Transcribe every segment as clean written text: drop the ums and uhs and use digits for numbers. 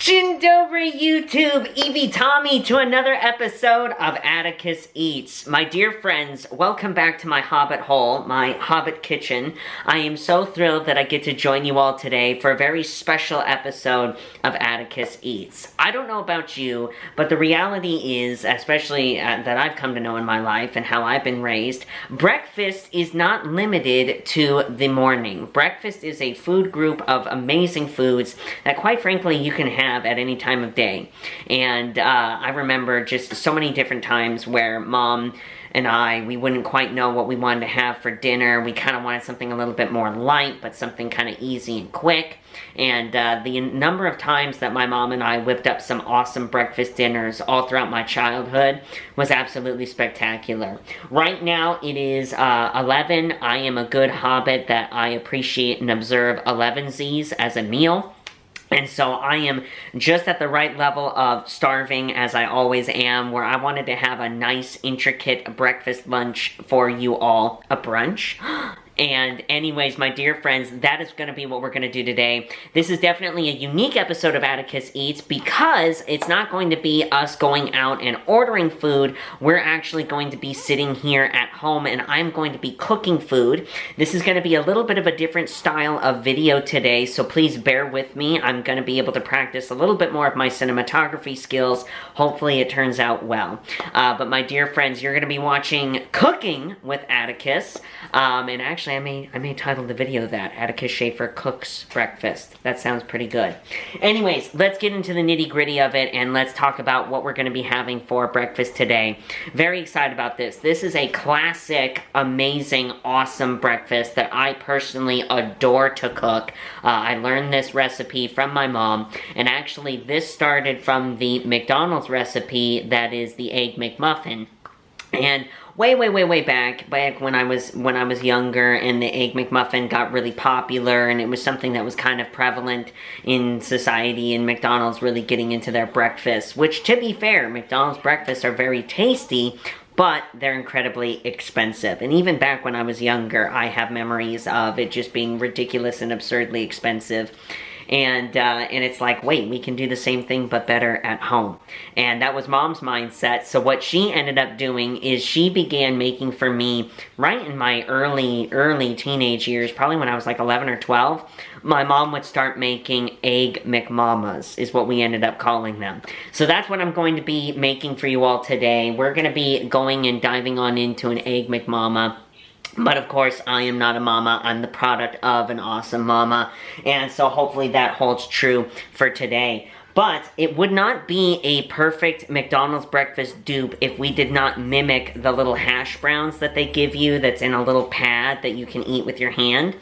Dzień dobry, YouTube! Evie Tommy to another episode of Atticus Eats. My dear friends, welcome back to my hobbit hole, my hobbit kitchen. I am so thrilled that I get to join you all today for a very special episode of Atticus Eats. I don't know about you, but the reality is, especially that I've come to know in my life and how I've been raised, breakfast is not limited to the morning. Breakfast is a food group of amazing foods that, quite frankly, you can have at any time of day. And I remember just so many different times where Mom and we wouldn't quite know what we wanted to have for dinner. We kind of wanted something a little bit more light, but something kind of easy and quick. And the number of times that my mom and I whipped up some awesome breakfast dinners all throughout my childhood was absolutely spectacular. Right now it is 11. I am a good hobbit that I appreciate and observe 11sies as a meal. And so I am just at the right level of starving, as I always am, where I wanted to have a nice, intricate breakfast lunch for you all. A brunch? And anyways, my dear friends, that is going to be what we're going to do today. This is definitely a unique episode of Atticus Eats because it's not going to be us going out and ordering food. We're actually going to be sitting here at home and I'm going to be cooking food. This is going to be a little bit of a different style of video today, so please bear with me. I'm going to be able to practice a little bit more of my cinematography skills. Hopefully it turns out well. But my dear friends, you're going to be watching Cooking with Atticus. And actually, I may title the video that, Atticus Shaffer Cooks Breakfast. That sounds pretty good. Anyways, let's get into the nitty-gritty of it, and let's talk about what we're going to be having for breakfast today. Very excited about this. This is a classic, amazing, awesome breakfast that I personally adore to cook. I learned this recipe from my mom, and actually this started from the McDonald's recipe that is the Egg McMuffin. And way back when I was younger and the Egg McMuffin got really popular and it was something that was kind of prevalent in society and McDonald's really getting into their breakfast, which, to be fair, McDonald's breakfasts are very tasty, but they're incredibly expensive. And even back when I was younger, I have memories of it just being ridiculous and absurdly expensive. And it's like, wait, we can do the same thing but better at home. And that was Mom's mindset. So what she ended up doing is she began making for me, right in my early teenage years, probably when I was like 11 or 12, my mom would start making Egg McMamas, is what we ended up calling them. So that's what I'm going to be making for you all today. We're going to be going and diving on into an Egg McMama. But of course, I am not a mama. I'm the product of an awesome mama. And so hopefully that holds true for today. But it would not be a perfect McDonald's breakfast dupe if we did not mimic the little hash browns that they give you that's in a little pad that you can eat with your hand.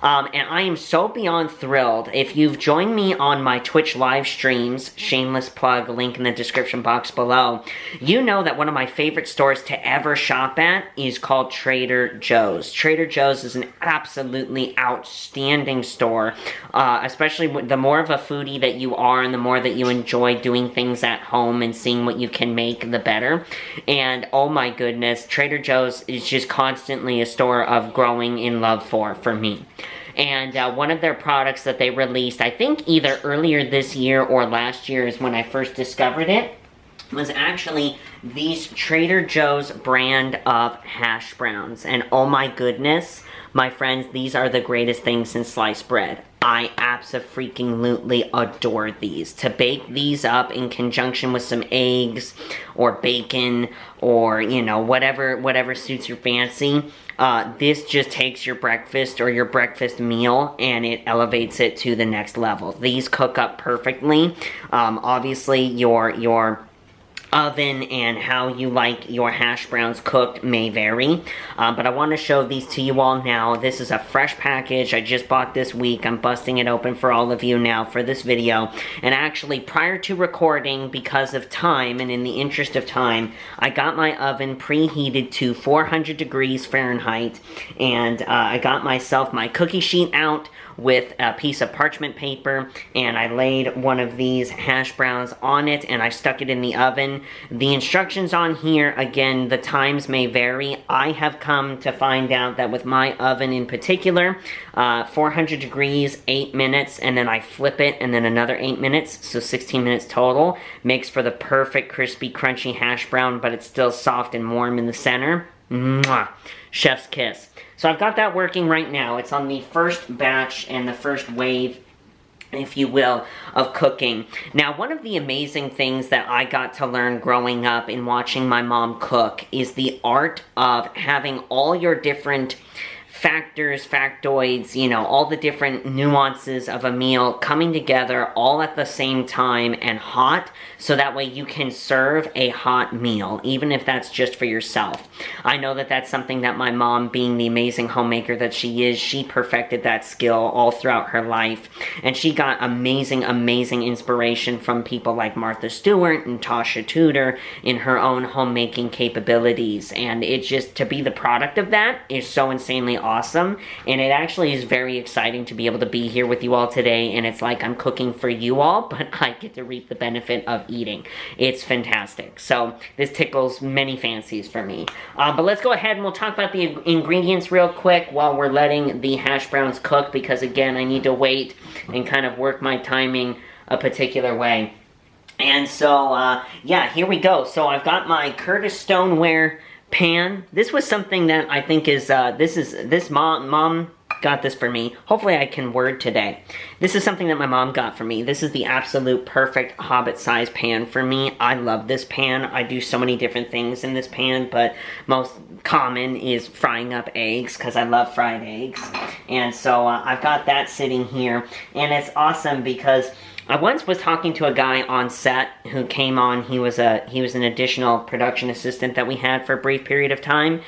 And I am so beyond thrilled. If you've joined me on my Twitch live streams, shameless plug, link in the description box below, you know that one of my favorite stores to ever shop at is called Trader Joe's. Trader Joe's is an absolutely outstanding store, especially the more of a foodie that you are and the more that you enjoy doing things at home and seeing what you can make, the better. And oh my goodness, Trader Joe's is just constantly a store of growing in love for me. And one of their products that they released, I think either earlier this year or last year is when I first discovered it, was actually these Trader Joe's brand of hash browns. And oh my goodness, my friends, these are the greatest things since sliced bread. I abso-freaking-lutely adore these. To bake these up in conjunction with some eggs or bacon or, you know, whatever suits your fancy, this just takes your breakfast or your breakfast meal and it elevates it to the next level. These cook up perfectly. Obviously, your oven and how you like your hash browns cooked may vary, but I want to show these to you all now. This is a fresh package I just bought this week. I'm busting it open for all of you now for this video, and actually prior to recording, because of time and in the interest of time, I got my oven preheated to 400 degrees Fahrenheit, and I got myself my cookie sheet out, with a piece of parchment paper, and I laid one of these hash browns on it, and I stuck it in the oven. The instructions on here, again, the times may vary. I have come to find out that with my oven in particular, 400 degrees, 8 minutes, and then I flip it, and then another 8 minutes, so 16 minutes total, makes for the perfect crispy, crunchy hash brown, but it's still soft and warm in the center. Mwah! Chef's kiss. So I've got that working right now. It's on the first batch and the first wave, if you will, of cooking. Now, one of the amazing things that I got to learn growing up in watching my mom cook is the art of having all your different factors, factoids, you know, all the different nuances of a meal coming together all at the same time and hot, so that way you can serve a hot meal, even if that's just for yourself. I know that that's something that my mom, being the amazing homemaker that she is, she perfected that skill all throughout her life, and she got amazing, amazing inspiration from people like Martha Stewart and Tasha Tudor in her own homemaking capabilities, and it just, to be the product of that is so insanely awesome, and it actually is very exciting to be able to be here with you all today, and it's like I'm cooking for you all, but I get to reap the benefit of eating. It's fantastic. So this tickles many fancies for me. But let's go ahead and we'll talk about the ingredients real quick while we're letting the hash browns cook, because again, I need to wait and kind of work my timing a particular way. And so, yeah, here we go. So I've got my Curtis stoneware pan. This was something that I think is, mom got this for me. Hopefully I can word today. This is something that my mom got for me. This is the absolute perfect Hobbit size pan for me. I love this pan. I do so many different things in this pan, but most common is frying up eggs, because I love fried eggs. And so I've got that sitting here, and it's awesome because I once was talking to a guy on set who came on. He was an additional production assistant that we had for a brief period of time.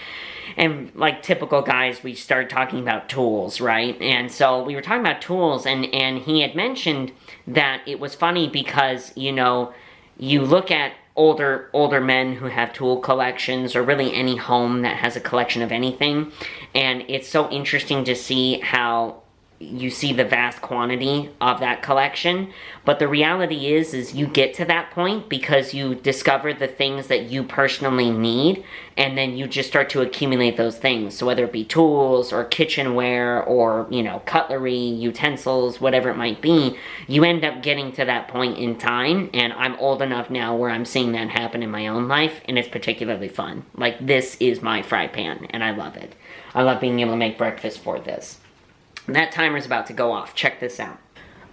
And like typical guys, we started talking about tools, right? And so we were talking about tools, and he had mentioned that it was funny because, you know, you look at older men who have tool collections, or really any home that has a collection of anything, and it's so interesting to see how you see the vast quantity of that collection, but the reality is you get to that point because you discover the things that you personally need, and then you just start to accumulate those things. So whether it be tools or kitchenware or, you know, cutlery, utensils, whatever it might be, you end up getting to that point in time, and I'm old enough now where I'm seeing that happen in my own life, and it's particularly fun. Like, this is my fry pan, and I love it. I love being able to make breakfast for this. That timer's about to go off. Check this out.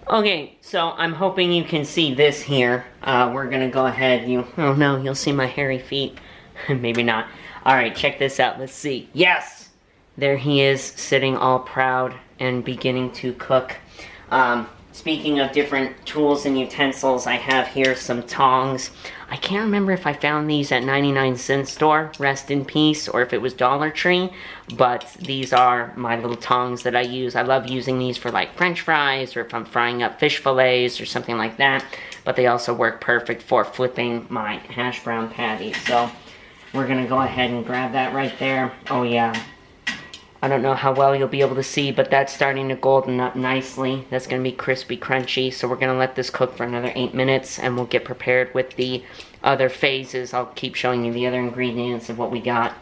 Okay, so I'm hoping you can see this here. We're gonna go ahead. Oh no, you'll see my hairy feet. Maybe not. Alright, check this out. Let's see. Yes! There he is, sitting all proud and beginning to cook. Speaking of different tools and utensils, I have here some tongs. I can't remember if I found these at 99-cent store, rest in peace, or if it was Dollar Tree, but these are my little tongs that I use. I love using these for like French fries, or if I'm frying up fish fillets or something like that, but they also work perfect for flipping my hash brown patty. So we're gonna go ahead and grab that right there. Oh yeah. I don't know how well you'll be able to see, but that's starting to golden up nicely. That's going to be crispy, crunchy. So we're going to let this cook for another 8 minutes, and we'll get prepared with the other phases. I'll keep showing you the other ingredients of what we got.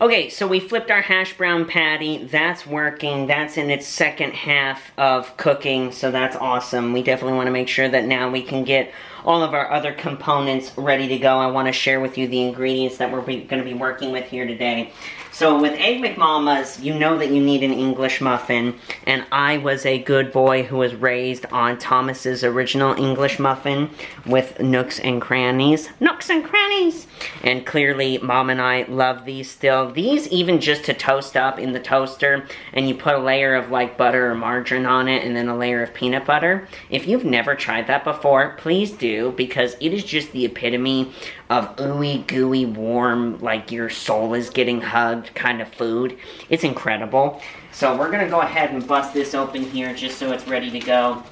Okay, so we flipped our hash brown patty. That's working. That's in its second half of cooking, so that's awesome. We definitely want to make sure that now we can get all of our other components ready to go. I want to share with you the ingredients that we're going to be working with here today. So with Egg McMama's, you know that you need an English muffin, and I was a good boy who was raised on Thomas's original English muffin with nooks and crannies. Nooks and crannies! And clearly, Mom and I love these still. These, even just to toast up in the toaster, and you put a layer of like butter or margarine on it, and then a layer of peanut butter. If you've never tried that before, please do, because it is just the epitome of ooey gooey warm, like your soul is getting hugged kind of food. It's incredible. So we're gonna go ahead and bust this open here just so it's ready to go.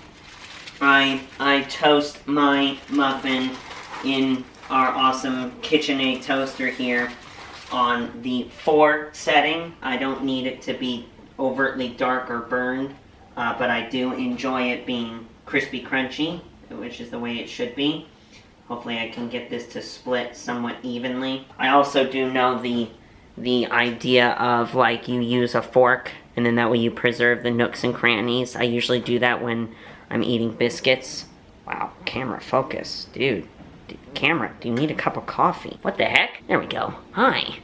I toast my muffin in our awesome KitchenAid toaster here on the 4 setting. I don't need it to be overtly dark or burned, but I do enjoy it being crispy crunchy, which is the way it should be. Hopefully I can get this to split somewhat evenly. I also do know the idea of, like, you use a fork and then that way you preserve the nooks and crannies. I usually do that when I'm eating biscuits. Wow, camera focus. Dude, camera, do you need a cup of coffee? What the heck? There we go. Hi.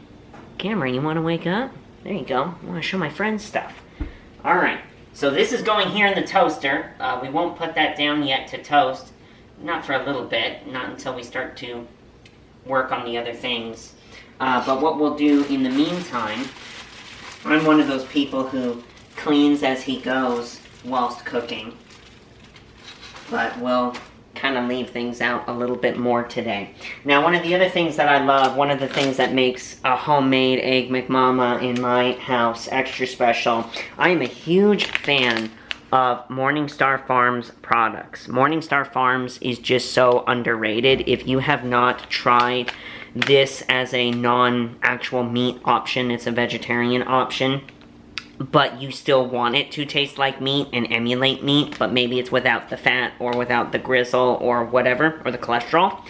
Camera, you want to wake up? There you go. I want to show my friends stuff. Alright, so this is going here in the toaster. We won't put that down yet to toast. Not for a little bit, not until we start to work on the other things. But what we'll do in the meantime, I'm one of those people who cleans as he goes whilst cooking. But we'll kind of leave things out a little bit more today. Now, one of the other things that I love, one of the things that makes a homemade Egg McMama in my house extra special, I am a huge fan of Morningstar Farms products. Morningstar Farms is just so underrated. If you have not tried this as a non-actual meat option, it's a vegetarian option, but you still want it to taste like meat and emulate meat, but maybe it's without the fat or without the grizzle or whatever, or the cholesterol,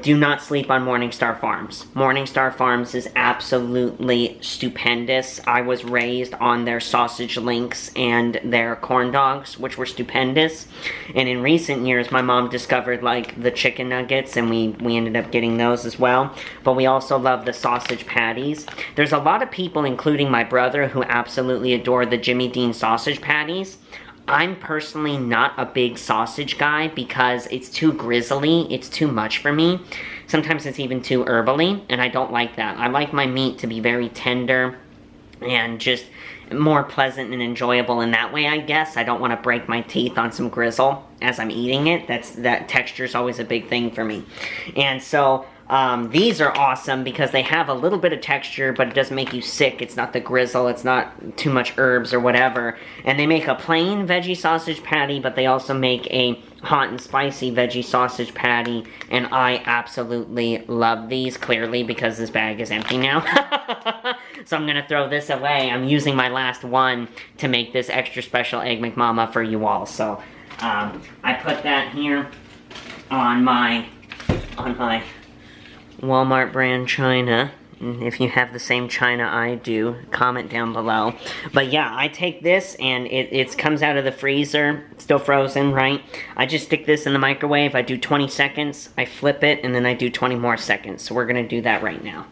do not sleep on Morningstar Farms. Morningstar Farms is absolutely stupendous. I was raised on their sausage links and their corn dogs, which were stupendous. And in recent years, my mom discovered, like, the chicken nuggets, and we ended up getting those as well. But we also love the sausage patties. There's a lot of people, including my brother, who absolutely adore the Jimmy Dean sausage patties. I'm personally not a big sausage guy because it's too grizzly, it's too much for me. Sometimes it's even too herbally, and I don't like that. I like my meat to be very tender and just more pleasant and enjoyable in that way, I guess. I don't want to break my teeth on some grizzle as I'm eating it. That texture is always a big thing for me. And so these are awesome because they have a little bit of texture, but it doesn't make you sick. It's not the grizzle, it's not too much herbs or whatever. And they make a plain veggie sausage patty, but they also make a hot and spicy veggie sausage patty, and I absolutely love these, clearly, because this bag is empty now. So I'm gonna throw this away. I'm using my last one to make this extra special Egg McMama for you all. So I put that here on my Walmart brand china. If you have the same china I do, comment down below. But yeah, I take this and it comes out of the freezer, still frozen, right? I just stick this in the microwave, I do 20 seconds, I flip it, and then I do 20 more seconds. So we're gonna do that right now.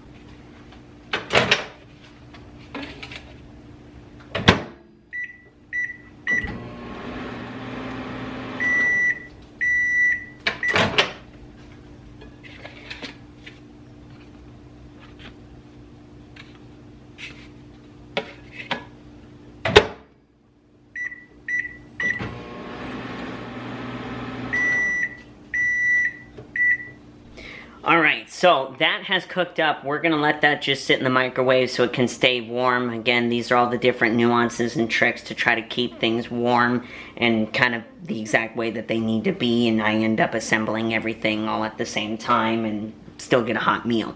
Alright, so that has cooked up. We're gonna let that just sit in the microwave so it can stay warm. Again, these are all the different nuances and tricks to try to keep things warm and kind of the exact way that they need to be, and I end up assembling everything all at the same time and still get a hot meal.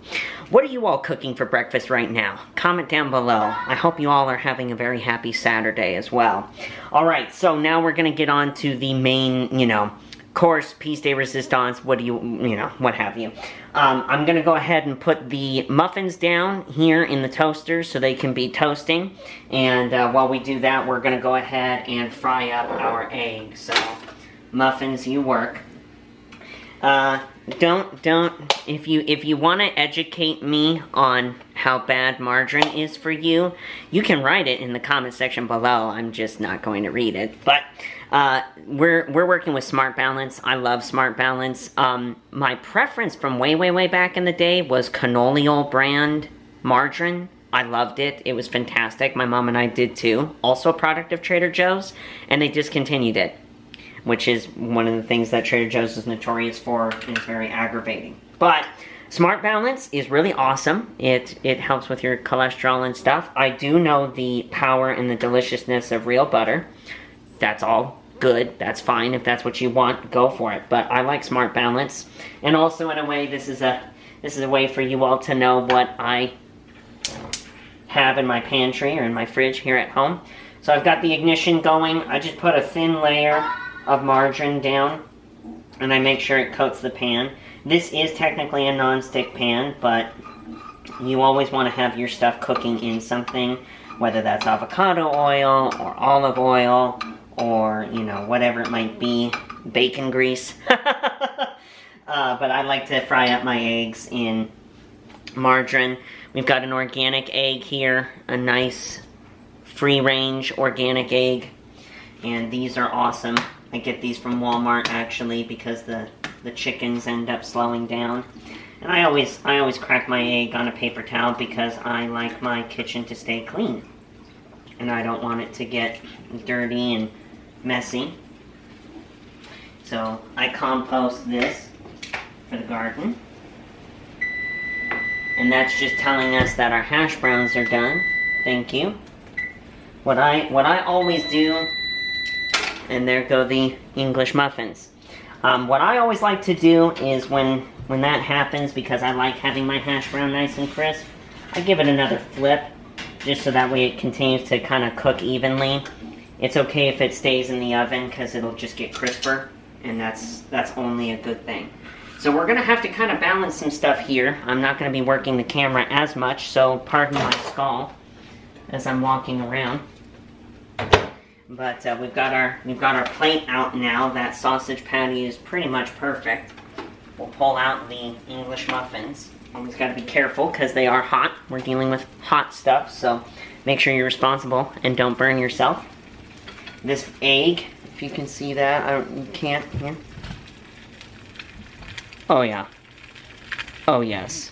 What are you all cooking for breakfast right now? Comment down below. I hope you all are having a very happy Saturday as well. Alright, so now we're gonna get on to the main, course, piece de resistance, what have you. I'm gonna go ahead and put the muffins down here in the toaster so they can be toasting. And while we do that, we're gonna go ahead and fry up our eggs. So, muffins, you work. If you want to educate me on how bad margarine is for you, you can write it in the comment section below. I'm just not going to read it. But we're working with Smart Balance. I love Smart Balance. My preference from way back in the day was canola brand margarine. I loved it. It was fantastic. My mom and I did too. Also a product of Trader Joe's, and they discontinued it, which is one of the things that Trader Joe's is notorious for, and it's very aggravating. But Smart Balance is really awesome. It helps with your cholesterol and stuff. I do know the power and the deliciousness of real butter. That's all good. That's fine. If that's what you want, go for it. But I like Smart Balance. And also, in a way, this is a way for you all to know what I have in my pantry or in my fridge here at home. So I've got the ignition going. I just put a thin layer of margarine down, and I make sure it coats the pan. This is technically a non-stick pan, but you always want to have your stuff cooking in something, whether that's avocado oil or olive oil or, you know, whatever it might be, bacon grease. But I like to fry up my eggs in margarine. We've got an organic egg here, a nice free-range organic egg, and these are awesome. I get these from Walmart actually because the chickens end up slowing down. And I always crack my egg on a paper towel because I like my kitchen to stay clean. And I don't want it to get dirty and messy. So I compost this for the garden. And that's just telling us that our hash browns are done. Thank you. What I always do, and there go the English muffins. What I always like to do is when that happens, because I like having my hash brown nice and crisp, I give it another flip, just so that way it continues to kind of cook evenly. It's okay if it stays in the oven, because it'll just get crisper, and that's only a good thing. So we're going to have to kind of balance some stuff here. I'm not going to be working the camera as much, so pardon my skull as I'm walking around. But we've got our plate out now. That sausage patty is pretty much perfect. We'll pull out the English muffins. Always got to be careful because they are hot. We're dealing with hot stuff, so make sure you're responsible and don't burn yourself. This egg, if you can see that, you can't here. Oh yeah. Oh yes.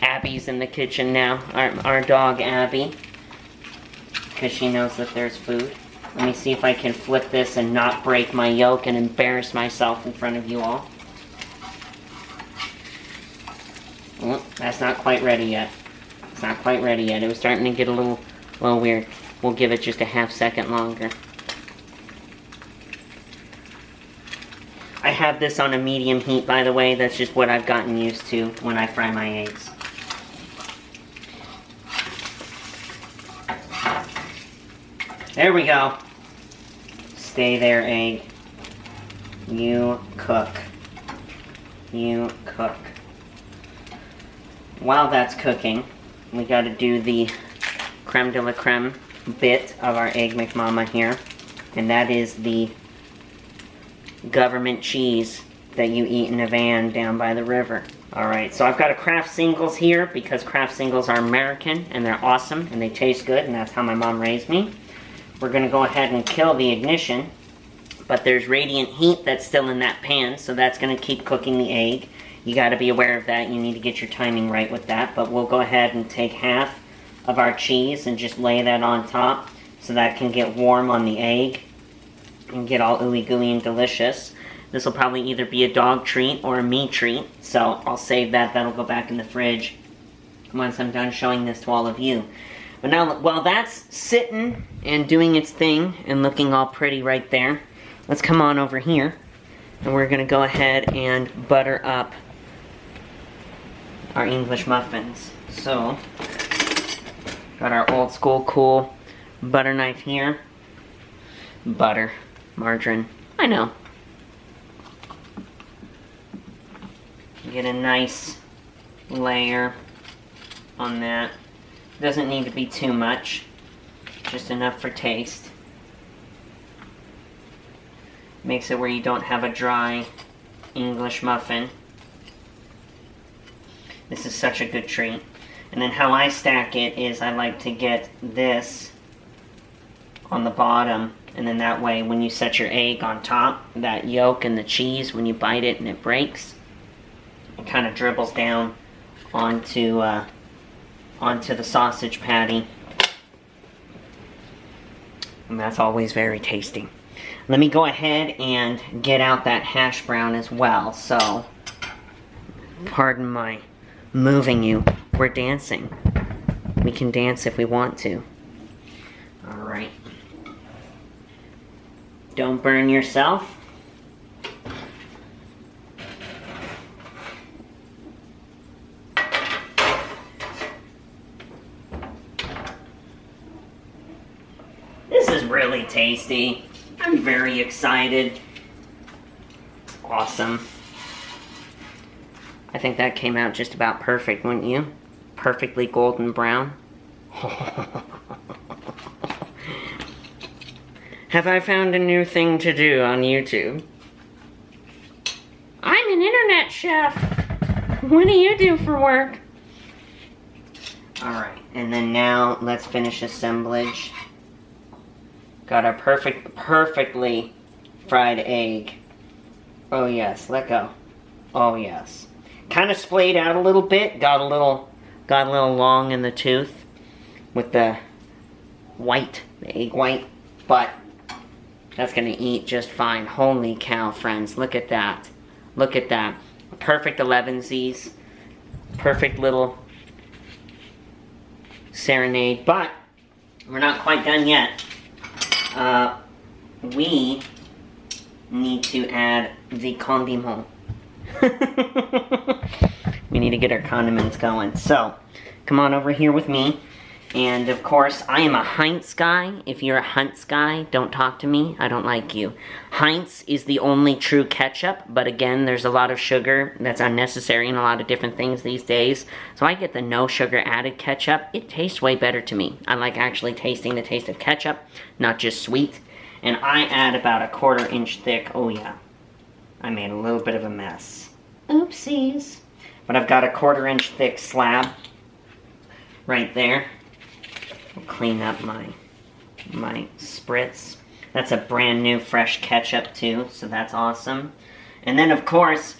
Abby's in the kitchen now. Our dog Abby, because she knows that there's food. Let me see if I can flip this and not break my yolk and embarrass myself in front of you all. Oh, that's not quite ready yet. It's not quite ready yet. It was starting to get a little weird. We'll give it just a half second longer. I have this on a medium heat, by the way. That's just what I've gotten used to when I fry my eggs. There we go. Stay there, egg. You cook. You cook. While that's cooking, we gotta do the creme de la creme bit of our Egg McMama here. And that is the government cheese that you eat in a van down by the river. Alright, so I've got a Kraft Singles here because Kraft Singles are American and they're awesome and they taste good, and that's how my mom raised me. We're going to go ahead and kill the ignition, but there's radiant heat that's still in that pan, so that's going to keep cooking the egg. You got to be aware of that. You need to get your timing right with that, but we'll go ahead and take half of our cheese and just lay that on top so that can get warm on the egg and get all ooey gooey and delicious. This will probably either be a dog treat or a me treat, so I'll save that. That'll go back in the fridge once I'm done showing this to all of you. But now, while that's sitting and doing its thing and looking all pretty right there, let's come on over here and we're going to go ahead and butter up our English muffins. So, got our old school cool butter knife here. Butter, margarine, I know. Get a nice layer on that. Doesn't need to be too much, just enough for taste. Makes it where you don't have a dry English muffin. This is such a good treat. And then how I stack it is I like to get this on the bottom, and then that way when you set your egg on top, that yolk and the cheese, when you bite it and it breaks, it kind of dribbles down onto the sausage patty. And that's always very tasty. Let me go ahead and get out that hash brown as well. So, pardon my moving you. We're dancing. We can dance if we want to. Alright. Don't burn yourself. tasty. I'm very excited. Awesome. I think that came out just about perfect, wouldn't you? Perfectly golden brown. Have I found a new thing to do on YouTube? I'm an internet chef. What do you do for work? Alright, and then now let's finish assemblage. Got our perfectly fried egg. Oh yes, let go. Oh yes. Kind of splayed out a little bit. Got a little long in the tooth with the white, the egg white. But that's gonna eat just fine. Holy cow, friends! Look at that. Look at that. Perfect 11sies. Perfect little serenade. But we're not quite done yet. We need to add the condiment. We need to get our condiments going. So, come on over here with me. And of course, I am a Heinz guy. If you're a Heinz guy, don't talk to me. I don't like you. Heinz is the only true ketchup, but again, there's a lot of sugar that's unnecessary in a lot of different things these days. So I get the no sugar added ketchup. It tastes way better to me. I like actually tasting the taste of ketchup, not just sweet. And I add about a 1/4 inch thick. Oh yeah, I made a little bit of a mess. Oopsies. But I've got a 1/4 inch thick slab right there. I'll clean up my spritz. That's a brand new fresh ketchup too, so that's awesome. And then of course,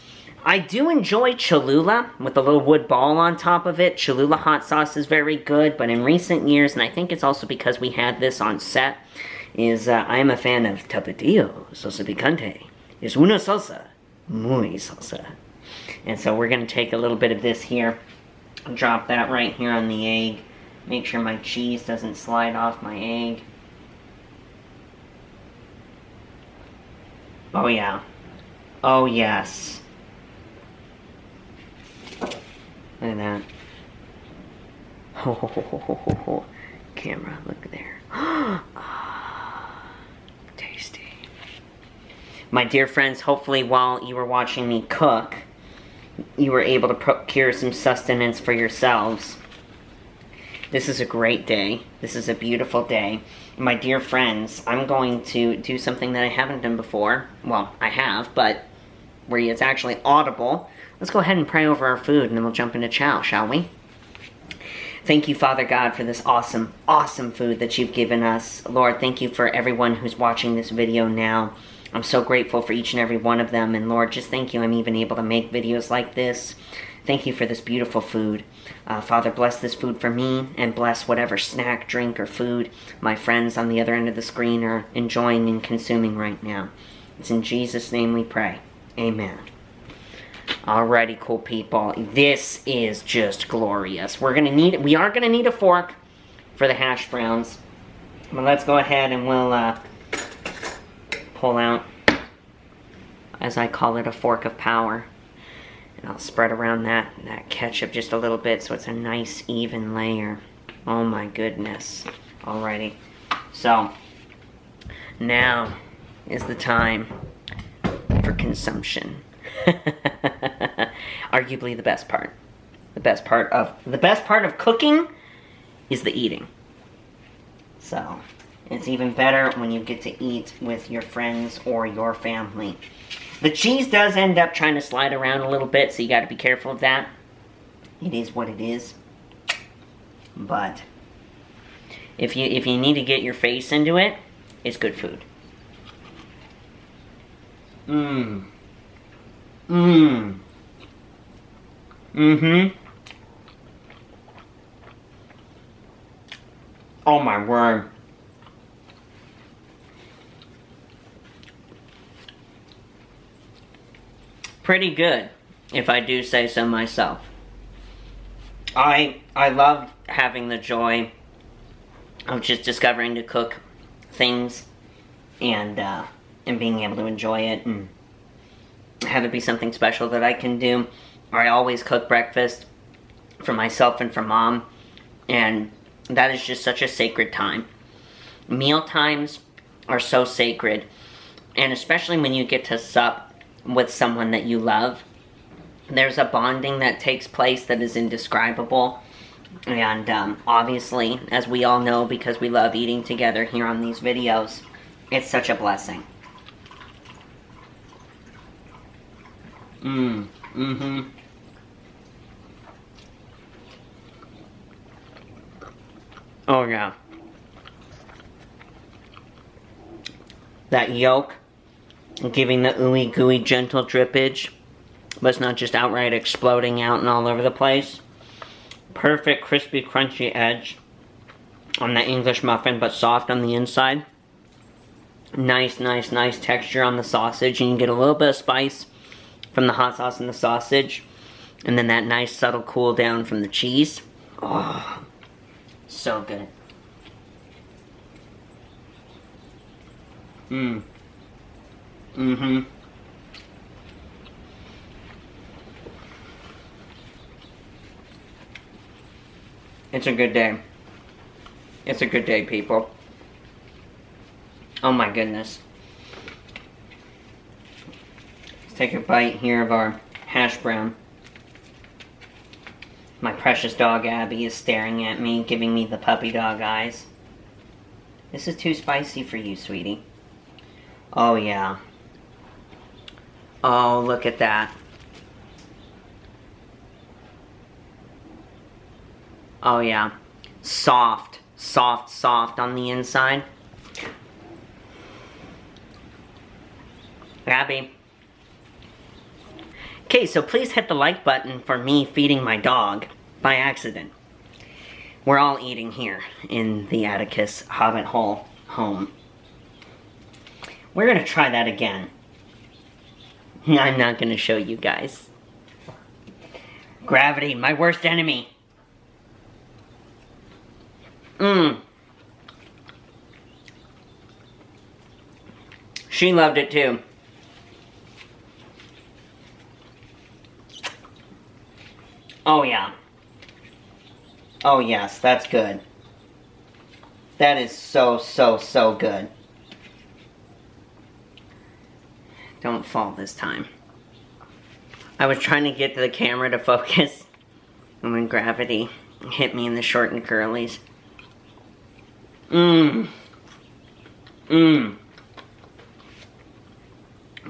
I do enjoy Cholula with a little wood ball on top of it. Cholula hot sauce is very good, but in recent years, and I think it's also because we had this on set, I am a fan of Tapatio salsa picante. Es una salsa, muy salsa. And so we're gonna take a little bit of this here, drop that right here on the egg. Make sure my cheese doesn't slide off my egg. Oh yeah. Oh yes. Look at that. Oh, camera, look there. Tasty. My dear friends, hopefully while you were watching me cook, you were able to procure some sustenance for yourselves. This is a great day. This is a beautiful day. My dear friends, I'm going to do something that I haven't done before. Well, I have, but where it's actually audible. Let's go ahead and pray over our food, and then we'll jump into chow, shall we? Thank you, Father God, for this awesome, awesome food that you've given us. Lord, thank you for everyone who's watching this video now. I'm so grateful for each and every one of them. And Lord, just thank you I'm even able to make videos like this. Thank you for this beautiful food. Father, bless this food for me, and bless whatever snack, drink, or food my friends on the other end of the screen are enjoying and consuming right now. It's in Jesus' name we pray. Amen. Alrighty, cool people. This is just glorious. We are gonna need a fork for the hash browns. But let's go ahead and we'll pull out, as I call it, a fork of power. And I'll spread around that ketchup just a little bit so it's a nice even layer. Oh my goodness. Alrighty. So, now is the time for consumption. Arguably the best part. The best part of cooking is the eating. So, it's even better when you get to eat with your friends or your family. The cheese does end up trying to slide around a little bit, so you got to be careful of that. It is what it is. But if you need to get your face into it, it's good food. Mmm. Mmm. Mm-hmm. Oh my word. Pretty good, if I do say so myself. I love having the joy of just discovering to cook things and being able to enjoy it and have it be something special that I can do. I always cook breakfast for myself and for Mom, and that is just such a sacred time. Meal times are so sacred. And especially when you get to sup with someone that you love, there's a bonding that takes place that is indescribable. And obviously, as we all know, because we love eating together here on these videos, it's such a blessing. Oh yeah. That yolk, giving the ooey gooey gentle drippage, but it's not just outright exploding out and all over the place. Perfect crispy crunchy edge on the English muffin, but soft on the inside. Nice texture on the sausage, and you get a little bit of spice from the hot sauce and the sausage, and then that nice subtle cool down from the cheese. Oh, so good. It's a good day. It's a good day, people. Oh my goodness. Let's take a bite here of our hash brown. My precious dog Abby is staring at me, giving me the puppy dog eyes. This is too spicy for you, sweetie. Oh yeah. Oh, look at that. Oh yeah. Soft on the inside. Abby. Okay, so please hit the like button for me feeding my dog by accident. We're all eating here in the Atticus Hobbit Hole home. We're gonna try that again. I'm not gonna show you guys. Gravity, my worst enemy. She loved it too. Oh yeah. Oh yes, that's good. That is so good. Don't fall this time. I was trying to get the camera to focus, and when gravity hit me in the short and curlies.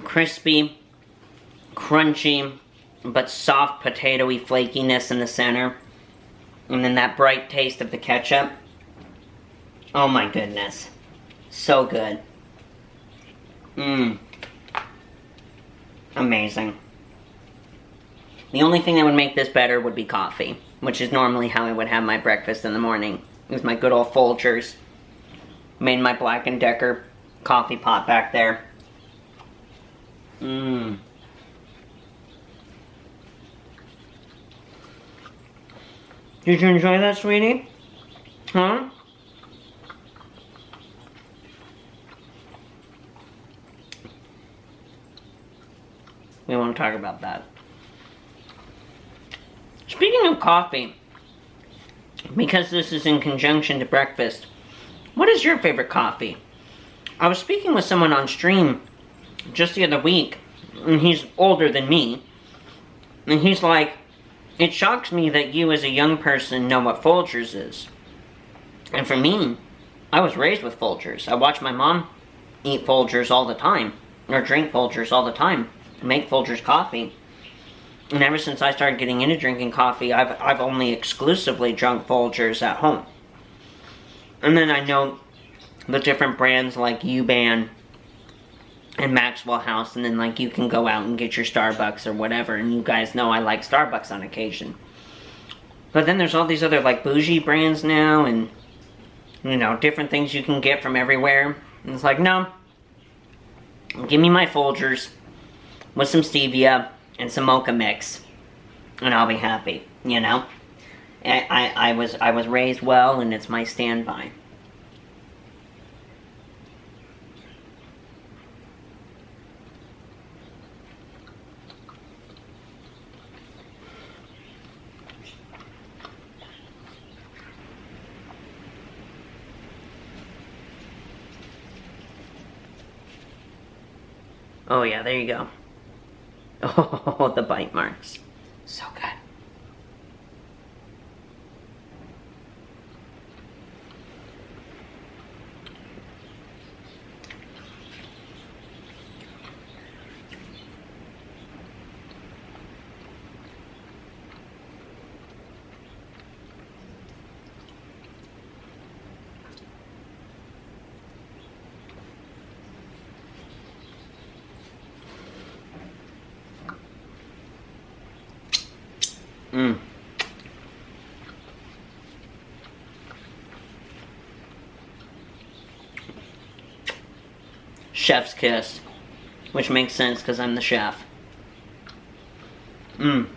Crispy, crunchy, but soft potatoey flakiness in the center. And then that bright taste of the ketchup. Oh my goodness. So good. Amazing. The only thing that would make this better would be coffee, which is normally how I would have my breakfast in the morning. It was my good old Folgers. Made my Black & Decker coffee pot back there. Did you enjoy that, sweetie? Huh? We won't talk about that. Speaking of coffee, because this is in conjunction to breakfast, what is your favorite coffee? I was speaking with someone on stream just the other week, and he's older than me, and he's like, it shocks me that you as a young person know what Folgers is. And for me, I was raised with Folgers. I watch my mom eat Folgers all the time, or drink Folgers all the time, make Folgers coffee. And ever since I started getting into drinking coffee, I've only exclusively drunk Folgers at home. And then I know the different brands like U-Ban and Maxwell House, and then like you can go out and get your Starbucks or whatever, and you guys know I like Starbucks on occasion. But then there's all these other like bougie brands now, and you know, different things you can get from everywhere. And it's like, no, give me my Folgers with some stevia and some mocha mix, and I'll be happy, you know? I was raised well, and it's my standby. Oh yeah, there you go. Oh, the bite marks. So good. Mmm. Chef's kiss. Which makes sense because I'm the chef. Mmm.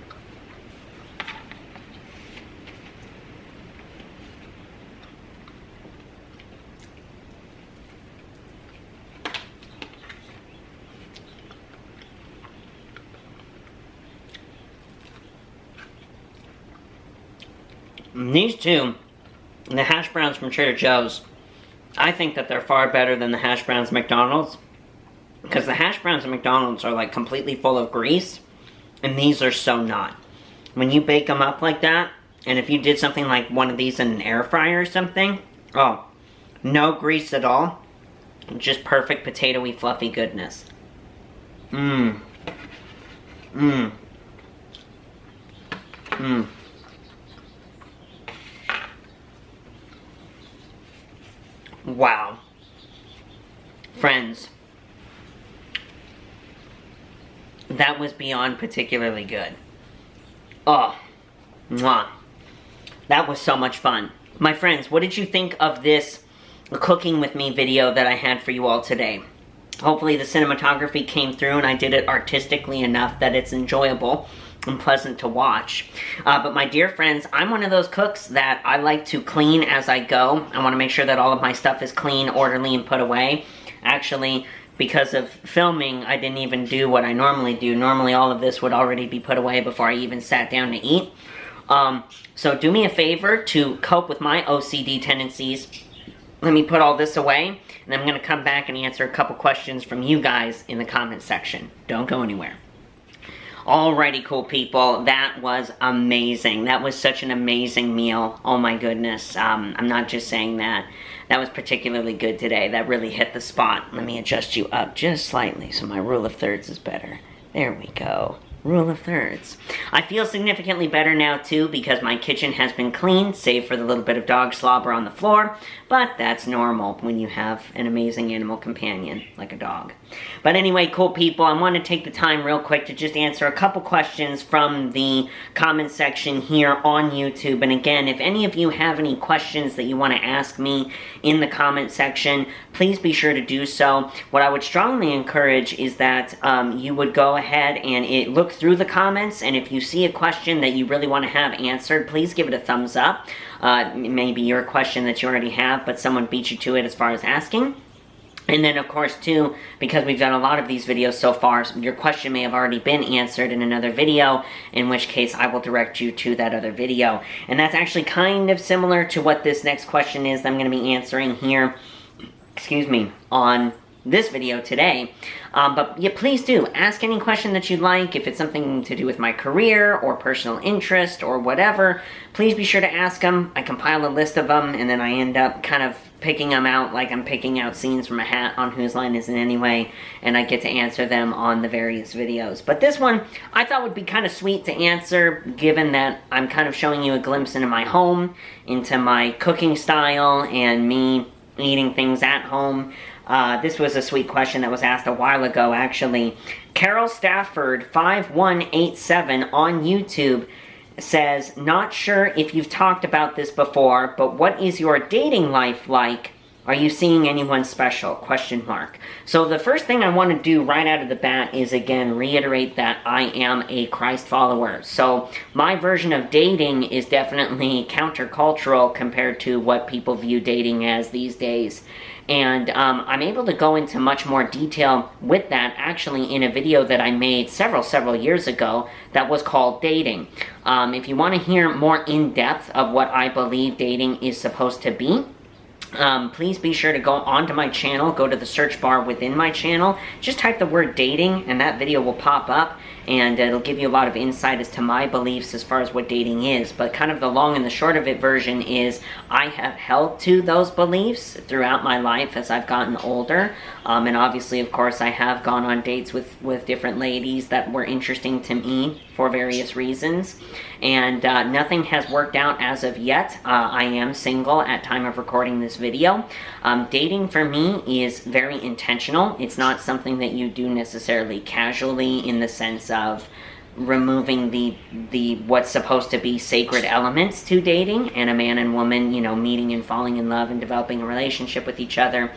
These two, the hash browns from Trader Joe's, I think that they're far better than the hash browns at McDonald's. Because the hash browns at McDonald's are like completely full of grease, and these are so not. When you bake them up like that, and if you did something like one of these in an air fryer or something, oh, no grease at all, just perfect potatoey fluffy goodness. Mmm. Mmm. Mmm. Wow. Friends, that was beyond particularly good. Oh, mwah. That was so much fun. My friends, what did you think of this cooking with me video that I had for you all today? Hopefully the cinematography came through and I did it artistically enough that it's enjoyable and pleasant to watch. But my dear friends, I'm one of those cooks that I like to clean as I go. I want to make sure that all of my stuff is clean, orderly, and put away. Actually, because of filming, I didn't even do what I normally do. Normally all of this would already be put away before I even sat down to eat. So do me a favor to cope with my OCD tendencies. Let me put all this away, and I'm going to come back and answer a couple questions from you guys in the comment section. Don't go anywhere. Alrighty, cool people, that was amazing. That was such an amazing meal. Oh my goodness, I'm not just saying that. That was particularly good today. That really hit the spot. Let me adjust you up just slightly so my rule of thirds is better. There we go. Rule of thirds. I feel significantly better now too because my kitchen has been cleaned, save for the little bit of dog slobber on the floor, but that's normal when you have an amazing animal companion like a dog. But anyway, cool people, I want to take the time real quick to just answer a couple questions from the comment section here on YouTube. And again, if any of you have any questions that you want to ask me in the comment section, please be sure to do so. What I would strongly encourage is that you would go ahead and look through the comments, and if you see a question that you really want to have answered, please give it a thumbs up. Maybe your question that you already have, but someone beat you to it as far as asking. And then, of course, too, because we've done a lot of these videos so far, your question may have already been answered in another video, in which case I will direct you to that other video. And that's actually kind of similar to what this next question is that I'm going to be answering here, excuse me, on this video today. But yeah, please do ask any question that you'd like. If it's something to do with my career or personal interest or whatever, please be sure to ask them. I compile a list of them, and then I end up kind of picking them out like I'm picking out scenes from a hat on Whose Line Is It Anyway, and I get to answer them on the various videos. But this one I thought would be kind of sweet to answer, given that I'm kind of showing you a glimpse into my home, into my cooking style, and me eating things at home. This was a sweet question that was asked a while ago, actually. Carol Stafford 5187 on YouTube says, not sure if you've talked about this before, but what is your dating life like? Are you seeing anyone special? Question mark. So the first thing I want to do right out of the bat is, again, reiterate that I am a Christ follower. So my version of dating is definitely countercultural compared to what people view dating as these days. And I'm able to go into much more detail with that actually in a video that I made several years ago that was called Dating. If you want to hear more in depth of what I believe dating is supposed to be, please be sure to go onto my channel, go to the search bar within my channel, just type the word dating, and that video will pop up, and it'll give you a lot of insight as to my beliefs as far as what dating is. But kind of the long and the short of it version is I have held to those beliefs throughout my life as I've gotten older, and obviously, of course, I have gone on dates with different ladies that were interesting to me for various reasons, and nothing has worked out as of yet. I am single at time of recording this video. Dating for me is very intentional. It's not something that you do necessarily casually in the sense of removing the what's supposed to be sacred elements to dating and a man and woman, you know, meeting and falling in love and developing a relationship with each other.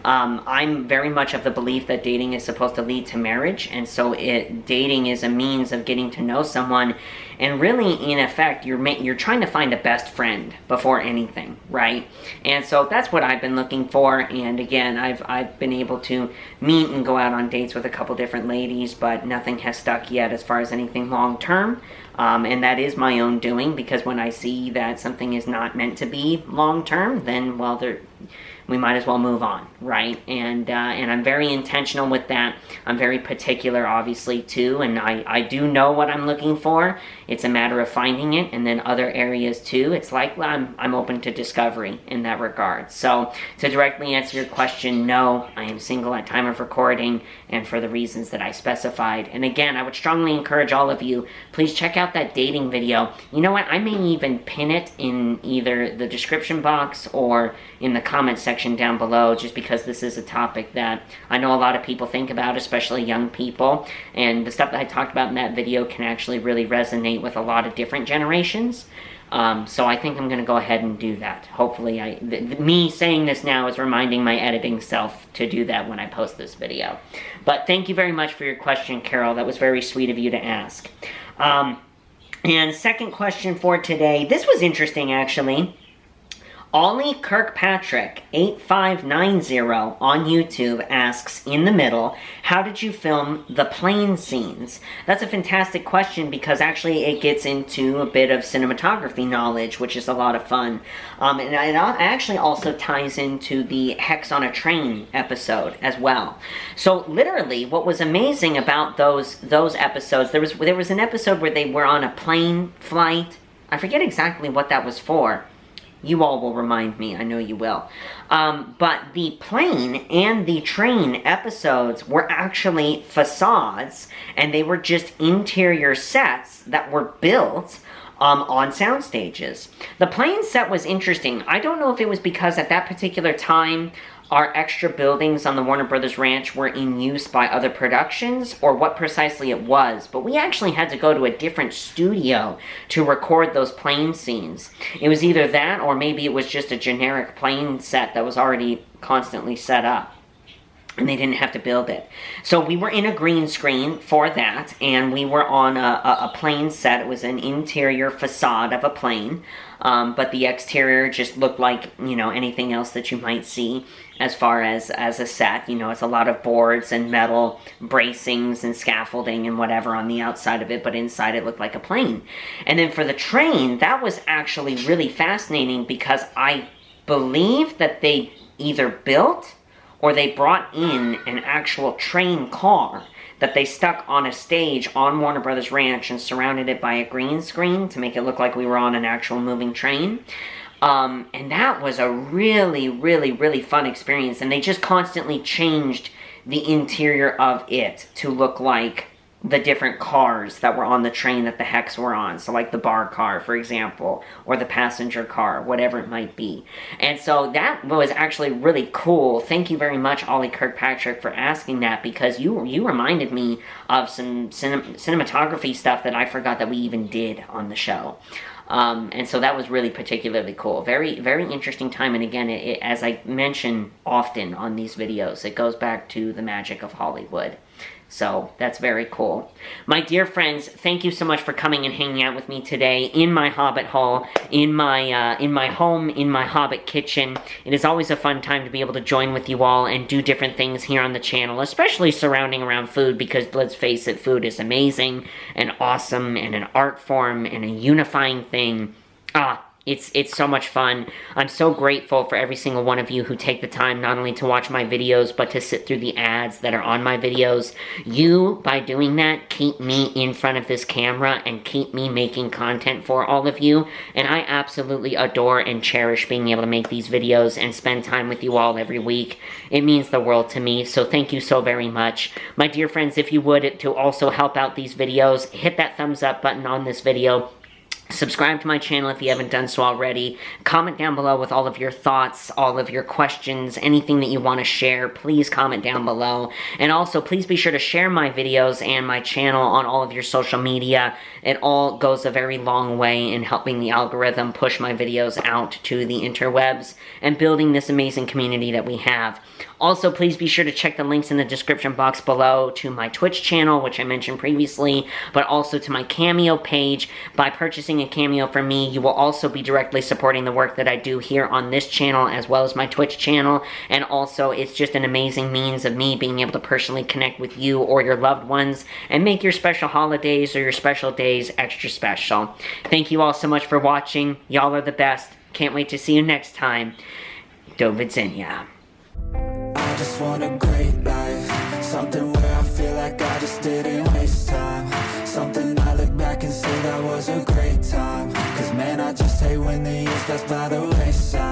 I'm very much of the belief that dating is supposed to lead to marriage, and so dating is a means of getting to know someone, and really, in effect, you're trying to find a best friend before anything, right? And so that's what I've been looking for, and again, I've been able to meet and go out on dates with a couple different ladies, but nothing has stuck yet as far as anything long-term. And that is my own doing, because when I see that something is not meant to be long-term, then, well, we might as well move on, right? And I'm very intentional with that. I'm very particular, obviously, too, and I do know what I'm looking for. It's a matter of finding it, and then other areas, too. It's like I'm open to discovery in that regard. So, to directly answer your question, no, I am single at time of recording, and for the reasons that I specified. And again, I would strongly encourage all of you, please check out that dating video. You know what? I may even pin it in either the description box or in the comment section down below, just because this is a topic that I know a lot of people think about, especially young people, and the stuff that I talked about in that video can actually really resonate with a lot of different generations. So I think I'm going to go ahead and do that. Hopefully, me saying this now is reminding my editing self to do that when I post this video. But thank you very much for your question, Carol. That was very sweet of you to ask. And second question for today. This was interesting, actually. Ollie Kirkpatrick 8590 on YouTube asks, in the middle, how did you film the plane scenes? That's a fantastic question, because actually it gets into a bit of cinematography knowledge, which is a lot of fun. And it actually also ties into the Hex on a Train episode as well. So literally, what was amazing about those episodes, there was an episode where they were on a plane flight. I forget exactly what that was for. You all will remind me, I know you will. But the plane and the train episodes were actually facades, and they were just interior sets that were built on sound stages. The plane set was interesting. I don't know if it was because at that particular time, our extra buildings on the Warner Brothers Ranch were in use by other productions, or what precisely it was, but we actually had to go to a different studio to record those plane scenes. It was either that, or maybe it was just a generic plane set that was already constantly set up, and they didn't have to build it. So we were in a green screen for that, and we were on a plane set. It was an interior facade of a plane, but the exterior just looked like, you know, anything else that you might see as far as a set. You know, it's a lot of boards and metal bracings and scaffolding and whatever on the outside of it, but inside it looked like a plane. And then for the train, that was actually really fascinating, because I believe that they either built or they brought in an actual train car that they stuck on a stage on Warner Brothers Ranch and surrounded it by a green screen to make it look like we were on an actual moving train. And that was a really, really, really fun experience. And they just constantly changed the interior of it to look like the different cars that were on the train that the Hex were on. So like the bar car, for example, or the passenger car, whatever it might be. And so that was actually really cool. Thank you very much, Ollie Kirkpatrick, for asking that, because you reminded me of some cinematography stuff that I forgot that we even did on the show. And so that was really particularly cool. Very, very interesting time. And again, as I mention often on these videos, it goes back to the magic of Hollywood. So that's very cool. My dear friends, thank you so much for coming and hanging out with me today in my Hobbit hole, in my home, in my Hobbit kitchen. It is always a fun time to be able to join with you all and do different things here on the channel, especially surrounding around food, because let's face it, food is amazing and awesome and an art form and a unifying thing. It's so much fun. I'm so grateful for every single one of you who take the time not only to watch my videos, but to sit through the ads that are on my videos. You, by doing that, keep me in front of this camera and keep me making content for all of you. And I absolutely adore and cherish being able to make these videos and spend time with you all every week. It means the world to me, so thank you so very much. My dear friends, if you would, to also help out these videos, hit that thumbs up button on this video. Subscribe to my channel if you haven't done so already. Comment down below with all of your thoughts, all of your questions, anything that you want to share. Please comment down below. And also, please be sure to share my videos and my channel on all of your social media. It all goes a very long way in helping the algorithm push my videos out to the interwebs and building this amazing community that we have. Also, please be sure to check the links in the description box below to my Twitch channel, which I mentioned previously, but also to my Cameo page. By purchasing a Cameo from me, you will also be directly supporting the work that I do here on this channel, as well as my Twitch channel, and also it's just an amazing means of me being able to personally connect with you or your loved ones, and make your special holidays or your special days extra special. Thank you all so much for watching. Y'all are the best. Can't wait to see you next time. Do widzenia. I just want a great life, something where I feel like I just didn't waste time, something I look back and say that was a great time, cause man I just hate when the years pass by the wayside.